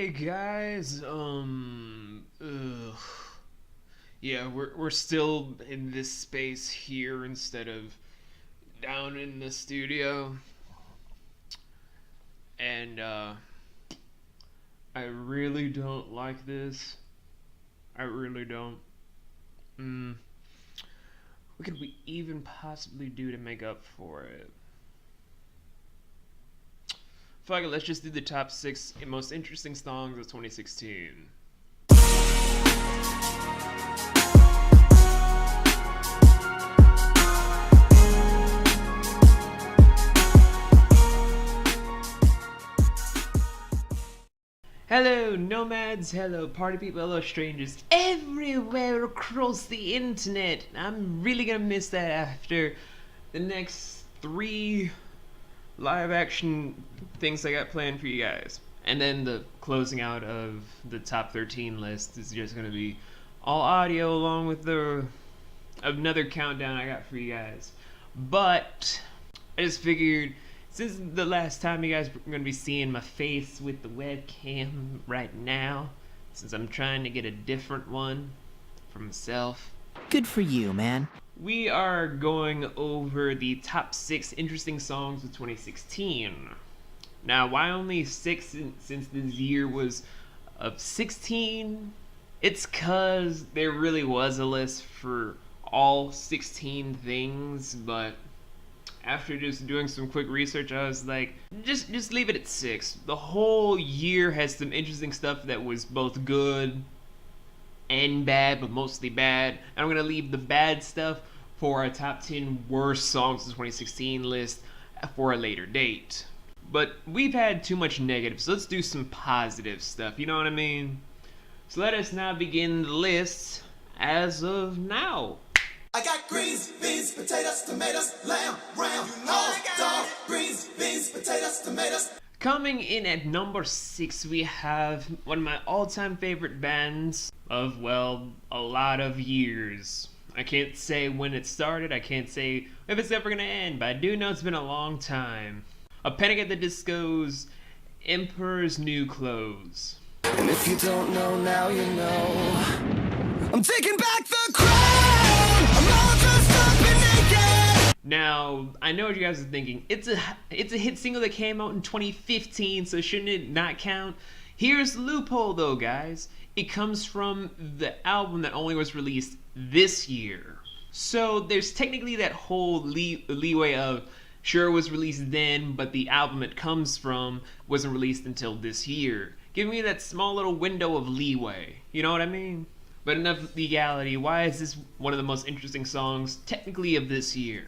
Hey guys, yeah, we're still in this space here instead of down in the studio, and I really don't like this. I really don't. What could we even possibly do to make up for it? Fuck it, let's just do the top 6 most interesting songs of 2016. Hello nomads, hello party people, hello strangers everywhere across the internet. I'm really gonna miss that after the next 3 live action things I got planned for you guys. And then the closing out of the top 13 list is just gonna be all audio along with another countdown I got for you guys. But I just figured, since the last time you guys are gonna be seeing my face with the webcam right now, since I'm trying to get a different one for myself. Good for you, man. We are going over the top 6 interesting songs of 2016. Now, why only 6 since this year was of 16? It's cause there really was a list for all 16 things, but after just doing some quick research, I was like, just leave it at 6. The whole year has some interesting stuff that was both good and bad, but mostly bad. And I'm gonna leave the bad stuff for our top 10 worst songs of 2016 list for a later date. But we've had too much negative, so let's do some positive stuff, you know what I mean? So let us now begin the list as of now. I got greens, beans, potatoes, tomatoes, lamb, ram, all dog, greens, beans, potatoes, tomatoes. Coming in at number 6, we have one of my all-time favorite bands of, well, a lot of years. I can't say when it started, I can't say if it's ever gonna end, but I do know it's been a long time. A Panic at the Disco's Emperor's New Clothes. And if you don't know now, you know. I'm taking back the crown. I'm all dressed up and naked. Now, I know what you guys are thinking. It's a hit single that came out in 2015, so shouldn't it not count? Here's the loophole though, guys. It comes from the album that only was released this year. So there's technically that whole leeway of, sure it was released then, but the album it comes from wasn't released until this year. Give me that small little window of leeway. You know what I mean? But enough legality. Why is this one of the most interesting songs technically of this year?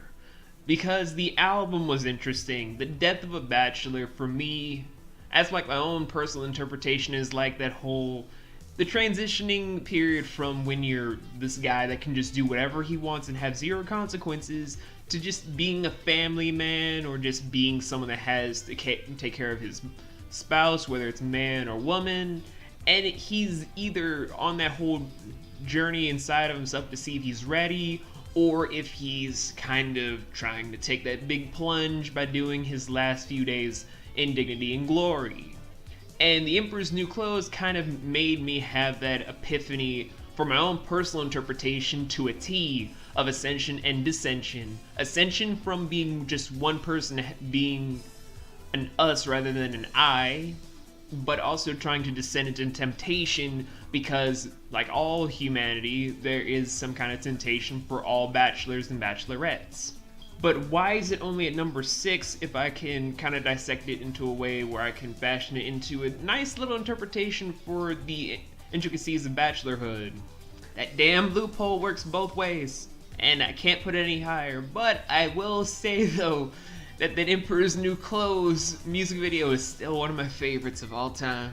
Because the album was interesting. The Death of a Bachelor, for me, as like my own personal interpretation, is like that whole, the transitioning period from when you're this guy that can just do whatever he wants and have 0 consequences to just being a family man, or just being someone that has to take care of his spouse, whether it's man or woman. And he's either on that whole journey inside of himself to see if he's ready, or if he's kind of trying to take that big plunge by doing his last few days in dignity and glory. And The Emperor's New Clothes kind of made me have that epiphany for my own personal interpretation to a T of ascension and dissension. Ascension from being just one person, being an us rather than an I, but also trying to descend into temptation, because like all humanity, there is some kind of temptation for all bachelors and bachelorettes. But why is it only at number 6 if I can kind of dissect it into a way where I can fashion it into a nice little interpretation for the intricacies of bachelorhood? That damn loophole works both ways, and I can't put it any higher. But I will say though, that Emperor's New Clothes music video is still one of my favorites of all time.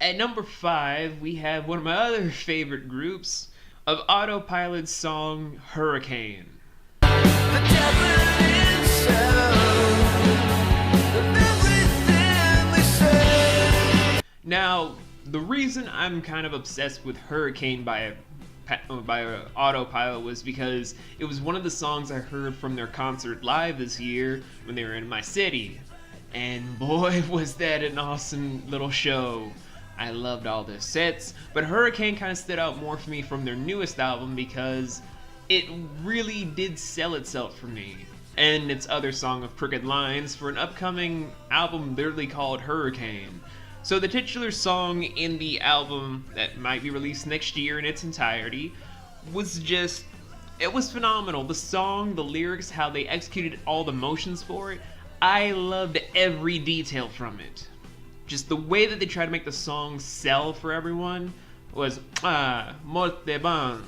At number 5, we have one of my other favorite groups of Autopilot's song, Hurricane. Now, the reason I'm kind of obsessed with Hurricane by autopilot was because it was one of the songs I heard from their concert live this year when they were in my city. And boy, was that an awesome little show. I loved all their sets, but Hurricane kind of stood out more for me from their newest album because it really did sell itself for me. And its other song of Crooked Lines for an upcoming album literally called Hurricane. So the titular song in the album that might be released next year in its entirety was just, it was phenomenal. The song, the lyrics, how they executed all the motions for it, I loved every detail from it. Just the way that they tried to make the song sell for everyone was molto bon.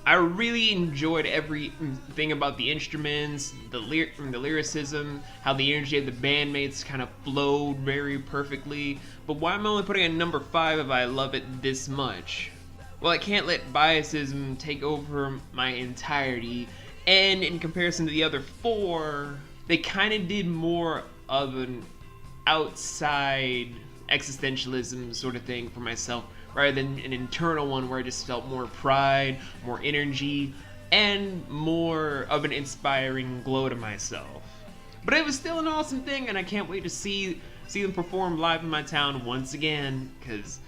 I really enjoyed everything about the instruments, the lyricism, how the energy of the bandmates kind of flowed very perfectly. But why am I only putting a number 5 if I love it this much? Well, I can't let biasism take over my entirety, and in comparison to the other 4, they kind of did more of an outside existentialism sort of thing for myself rather than an internal one where I just felt more pride, more energy, and more of an inspiring glow to myself. But it was still an awesome thing, and I can't wait to see them perform live in my town once again, because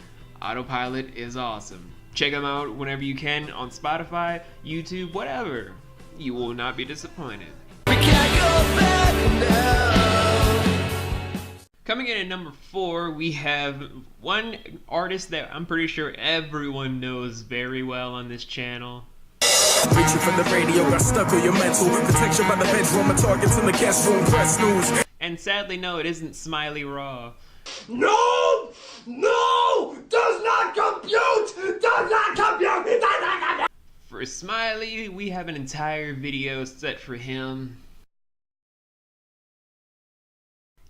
Autopilot is awesome. Check them out whenever you can on Spotify, YouTube, whatever. You will not be disappointed. We can't go back now. Coming in at number 4, we have one artist that I'm pretty sure everyone knows very well on this channel. Reaching for the radio, got stuck on your mental. Protection by the bedroom, a target in the guest room, press news. And sadly, no, it isn't Smiley Raw. No! No! Does not compute! Does not compute! It does not compute! For Smiley, we have an entire video set for him.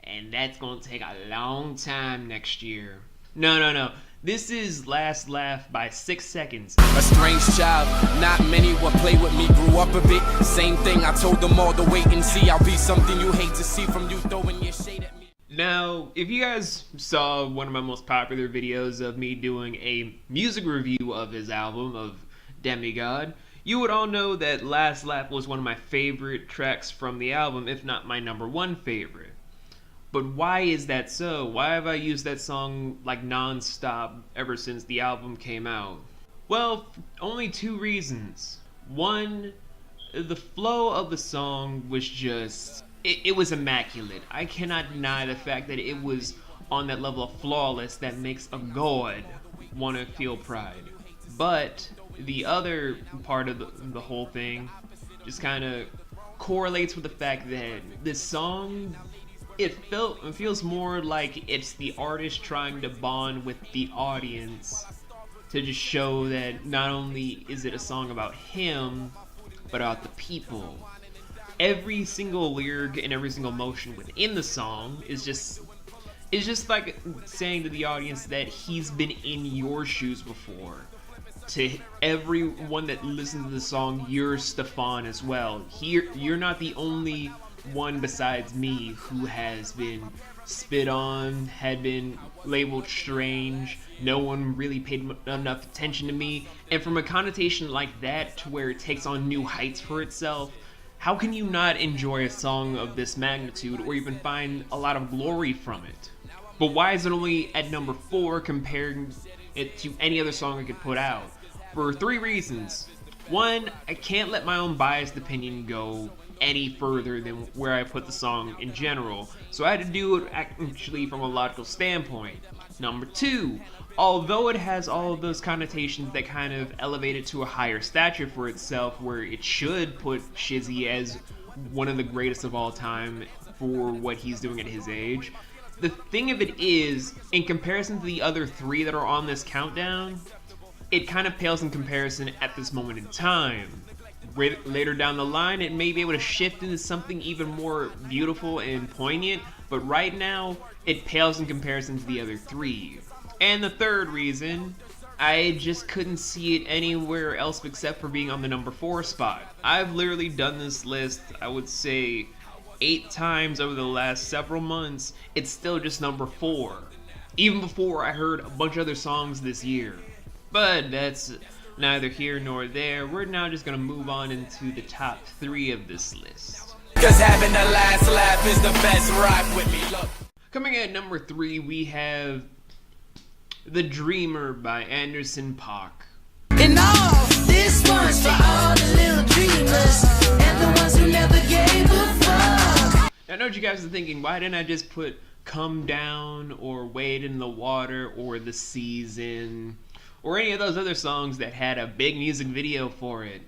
And that's gonna take a long time next year. No. This is Last Laugh by 6 Seconds. A strange child, not many will play with me. Grew up a bit, same thing. I told them all to wait and see. I'll be something you hate to see from you throwing your shade at me. Now, if you guys saw one of my most popular videos of me doing a music review of his album, of Demigod, you would all know that Last Laugh was one of my favorite tracks from the album, if not my number 1 favorite. But why is that so? Why have I used that song like non-stop ever since the album came out? Well, only 2 reasons. One, the flow of the song was just, it was immaculate. I cannot deny the fact that it was on that level of flawless that makes a god want to feel pride. But the other part of the whole thing just kind of correlates with the fact that this song, it feels more like it's the artist trying to bond with the audience to just show that not only is it a song about him, but about the people. Every single lyric and every single motion within the song is just like saying to the audience that he's been in your shoes before. To everyone that listens to the song, you're Stefan as well. You're not the only one besides me who has been spit on, had been labeled strange, no one really paid enough attention to me, and from a connotation like that to where it takes on new heights for itself, how can you not enjoy a song of this magnitude or even find a lot of glory from it? But why is it only at number 4 comparing it to any other song I could put out? For 3 reasons. 1, I can't let my own biased opinion go any further than where I put the song in general, so I had to do it actually from a logical standpoint. Number 2, although it has all of those connotations that kind of elevate it to a higher stature for itself, where it should put Shizzy as one of the greatest of all time for what he's doing at his age, the thing of it is, in comparison to the other 3 that are on this countdown, it kind of pales in comparison at this moment in time. Later down the line, it may be able to shift into something even more beautiful and poignant, but right now, it pales in comparison to the other 3. And the 3rd reason, I just couldn't see it anywhere else except for being on the number 4 spot. I've literally done this list, I would say, 8 times over the last several months. It's still just number 4. Even before I heard a bunch of other songs this year. But that's neither here nor there. We're now just gonna move on into the top 3 of this list. Cause having the last laugh is the best. Rock with me, look. Coming in at number 3, we have The Dreamer by Anderson .Paak. And all this one's for all the little dreamers and the ones who never gave a fuck. Now, I know what you guys are thinking, why didn't I just put Come Down or Wade in the Water or The Season or any of those other songs that had a big music video for it?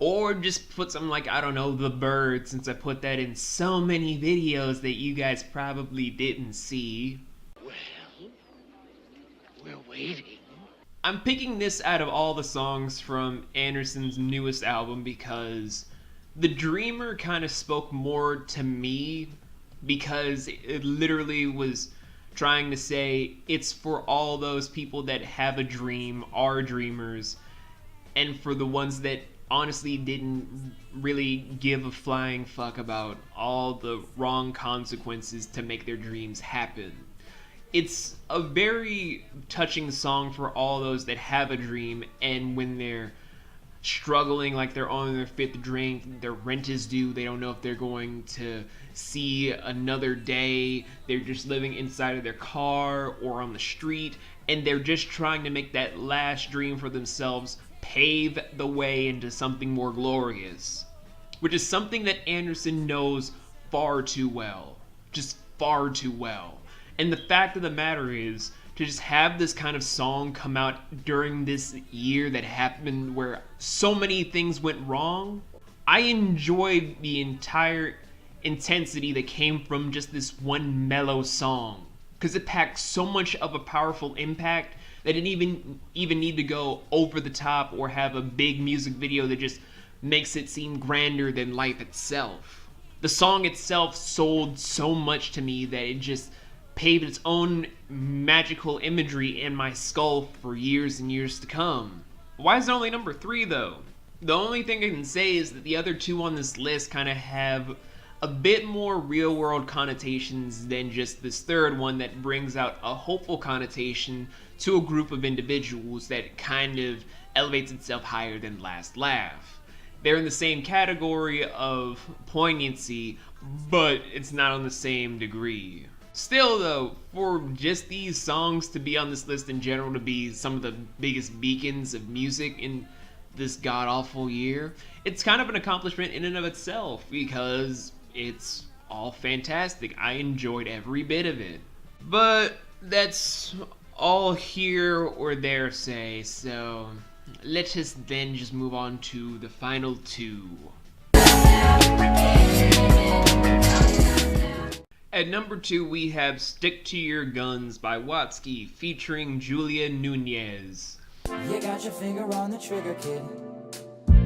Or just put something like, I don't know, The Bird, since I put that in so many videos that you guys probably didn't see. Well, we're waiting. I'm picking this out of all the songs from Anderson's newest album because The Dreamer kind of spoke more to me, because it literally was trying to say it's for all those people that have a dream, are dreamers, and for the ones that honestly didn't really give a flying fuck about all the wrong consequences to make their dreams happen. It's a very touching song for all those that have a dream, and when they're struggling, like they're on their 5th drink, their rent is due, they don't know if they're going to see another day, they're just living inside of their car or on the street, and they're just trying to make that last dream for themselves pave the way into something more glorious, which is something that Anderson knows far too well, just far too well. And the fact of the matter is, to just have this kind of song come out during this year that happened where so many things went wrong, I enjoyed the entire intensity that came from just this one mellow song, because it packed so much of a powerful impact that it didn't even need to go over the top or have a big music video that just makes it seem grander than life itself. The song itself sold so much to me that it just paved its own magical imagery in my skull for years and years to come. Why is it only number 3 though? The only thing I can say is that the other 2 on this list kind of have a bit more real world connotations than just this 3rd one that brings out a hopeful connotation to a group of individuals that kind of elevates itself higher than Last Laugh. They're in the same category of poignancy, but it's not on the same degree. Still though, for just these songs to be on this list in general, to be some of the biggest beacons of music in this god-awful year, it's kind of an accomplishment in and of itself, because it's all fantastic. I enjoyed every bit of it. But that's all here or there, say, so let's then just move on to the final 2. At number 2, we have Stick to Your Guns by Watsky featuring Julia Nunez. You got your finger on the trigger, kid.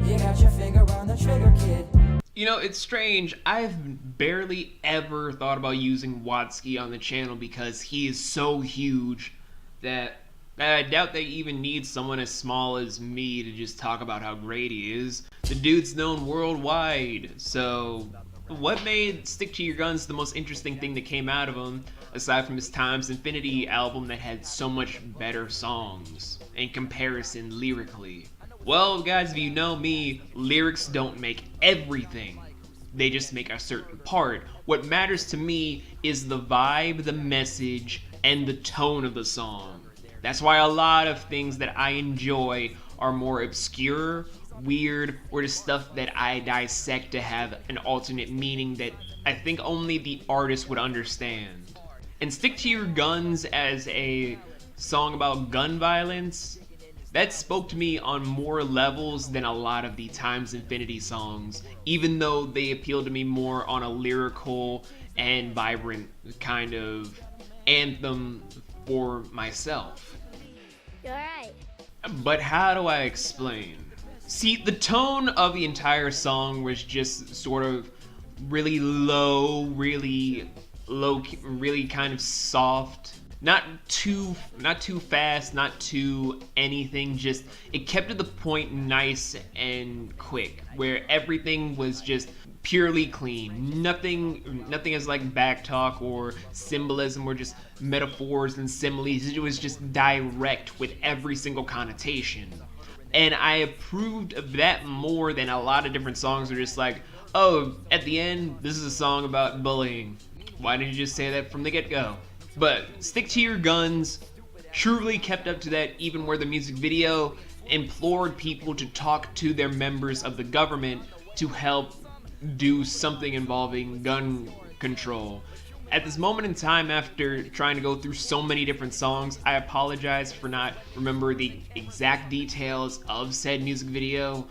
You got your finger on the trigger, kid. You know, it's strange. I've barely ever thought about using Watsky on the channel because he is so huge that I doubt they even need someone as small as me to just talk about how great he is. The dude's known worldwide, so what made Stick to Your Guns the most interesting thing that came out of him, aside from his Times Infinity album that had so much better songs in comparison lyrically? Well, guys, if you know me, lyrics don't make everything. They just make a certain part. What matters to me is the vibe, the message, and the tone of the song. That's why a lot of things that I enjoy are more obscure, weird, or just stuff that I dissect to have an alternate meaning that I think only the artist would understand. And Stick to Your Guns as a song about gun violence, that spoke to me on more levels than a lot of the Times Infinity songs, even though they appealed to me more on a lyrical and vibrant kind of anthem for myself. You're right. But how do I explain? See, the tone of the entire song was just sort of really low, really kind of soft. Not too fast, not too anything, just it kept to the point, nice and quick, where everything was just purely clean. Nothing is like back talk or symbolism or just metaphors and similes. It was just direct with every single connotation. And I approved of that more than a lot of different songs are just like, oh, at the end, this is a song about bullying. Why didn't you just say that from the get-go? But Stick to Your Guns truly kept up to that, even where the music video implored people to talk to their members of the government to help do something involving gun control. At this moment in time, after trying to go through so many different songs, I apologize for not remembering the exact details of said music video,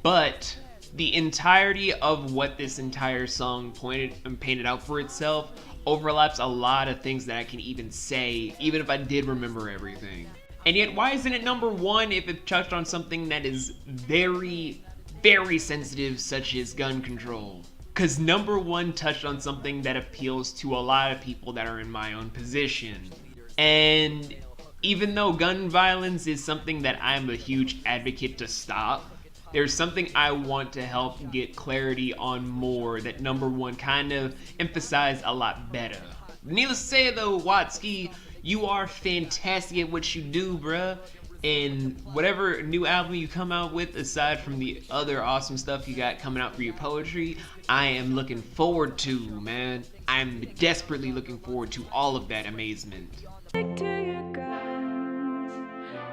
but the entirety of what this entire song pointed and painted out for itself overlaps a lot of things that I can even say, even if I did remember everything. And yet, why isn't it number one if it touched on something that is very, very sensitive, such as gun control? Because number one touched on something that appeals to a lot of people that are in my own position. And even though gun violence is something that I'm a huge advocate to stop, there's something I want to help get clarity on more that number one kind of emphasized a lot better. Needless to say though, Watsky, you are fantastic at what you do, bruh. And whatever new album you come out with, aside from the other awesome stuff you got coming out for your poetry, I am looking forward to, man. I'm desperately looking forward to all of that amazement. Stick to your guns.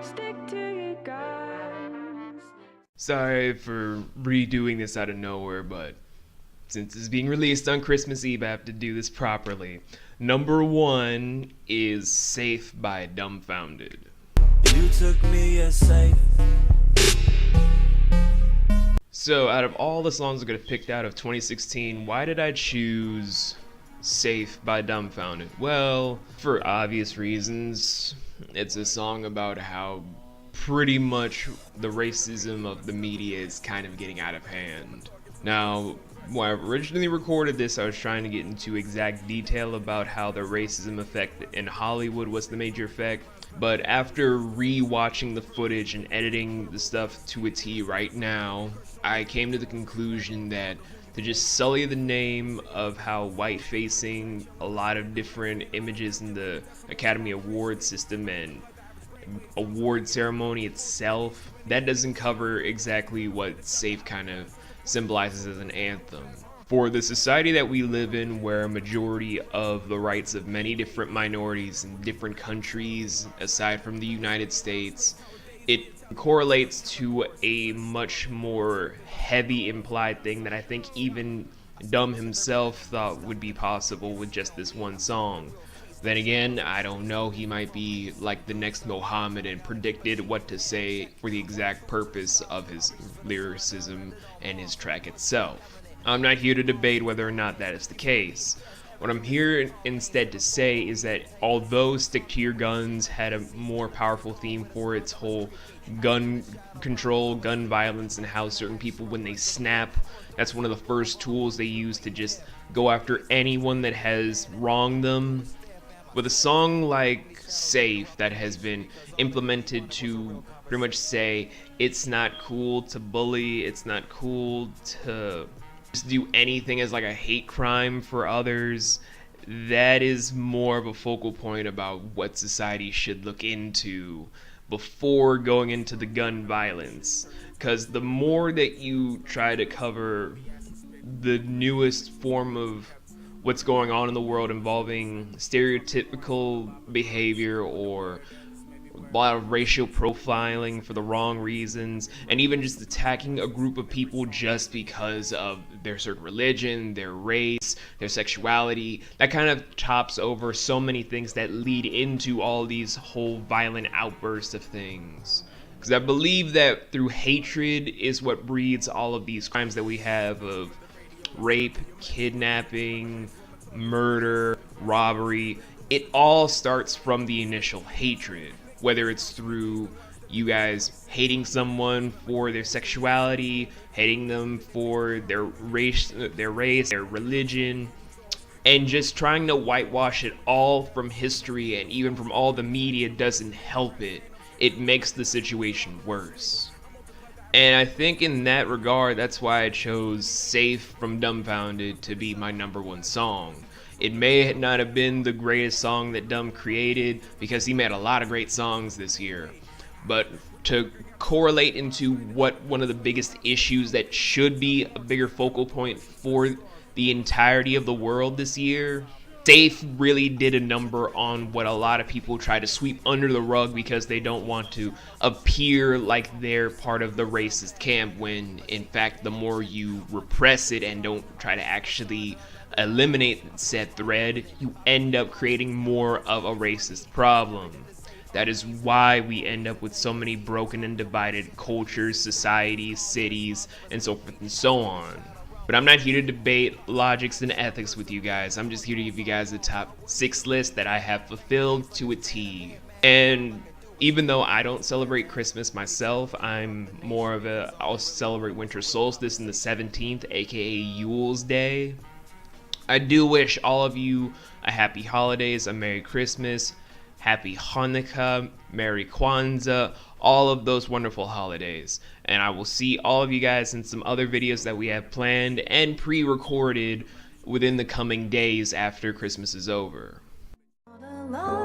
Stick to your guns. Sorry for redoing this out of nowhere, but since it's being released on Christmas Eve, I have to do this properly. Number one is Safe by Dumbfounded. You took me as safe. So, out of all the songs I could have picked out of 2016, why did I choose Safe by Dumbfounded? Well, for obvious reasons. It's a song about how pretty much the racism of the media is kind of getting out of hand. Now, when I originally recorded this, I was trying to get into exact detail about how the racism effect in Hollywood was the major effect. But after re-watching the footage and editing the stuff to a T right now, I came to the conclusion that to just sully the name of how white-facing a lot of different images in the Academy Award system and award ceremony itself, that doesn't cover exactly what Safe kind of symbolizes as an anthem. For the society that we live in, where a majority of the rights of many different minorities in different countries, aside from the United States, it correlates to a much more heavy implied thing that I think even Dumb himself thought would be possible with just this one song. Then again, I don't know, he might be like the next Mohammed and predicted what to say for the exact purpose of his lyricism and his track itself. I'm not here to debate whether or not that is the case. What I'm here instead to say is that although Stick to Your Guns had a more powerful theme for its whole gun control, gun violence, and how certain people, when they snap, that's one of the first tools they use to just go after anyone that has wronged them. With a song like Safe that has been implemented to pretty much say it's not cool to bully, it's not cool to just do anything as like a hate crime for others, that is more of a focal point about what society should look into before going into the gun violence. Because the more that you try to cover the newest form of what's going on in the world involving stereotypical behavior or a lot of racial profiling for the wrong reasons, and even just attacking a group of people just because of their certain religion, their race, their sexuality, that kind of tops over so many things that lead into all these whole violent outbursts of things. Because I believe that through hatred is what breeds all of these crimes that we have of rape, kidnapping, murder, robbery. It all starts from the initial hatred. Whether it's through you guys hating someone for their sexuality, hating them for their race, their religion, and just trying to whitewash it all from history and even from all the media doesn't help it. It makes the situation worse. And I think in that regard, that's why I chose Safe from Dumbfounded to be my number one song. It may not have been the greatest song that Dumb created, because he made a lot of great songs this year. But to correlate into what one of the biggest issues that should be a bigger focal point for the entirety of the world this year, Safe really did a number on what a lot of people try to sweep under the rug because they don't want to appear like they're part of the racist camp, when in fact the more you repress it and don't try to actually eliminate said thread, you end up creating more of a racist problem. That is why we end up with so many broken and divided cultures, societies, cities, and so forth and so on. But I'm not here to debate logics and ethics with you guys. I'm just here to give you guys the top 6 list that I have fulfilled to a T. And even though I don't celebrate Christmas myself, I'll celebrate winter solstice on the 17th, aka Yule's Day. I do wish all of you a happy holidays, a Merry Christmas, Happy Hanukkah, Merry Kwanzaa, all of those wonderful holidays. And I will see all of you guys in some other videos that we have planned and pre-recorded within the coming days after Christmas is over. Alone.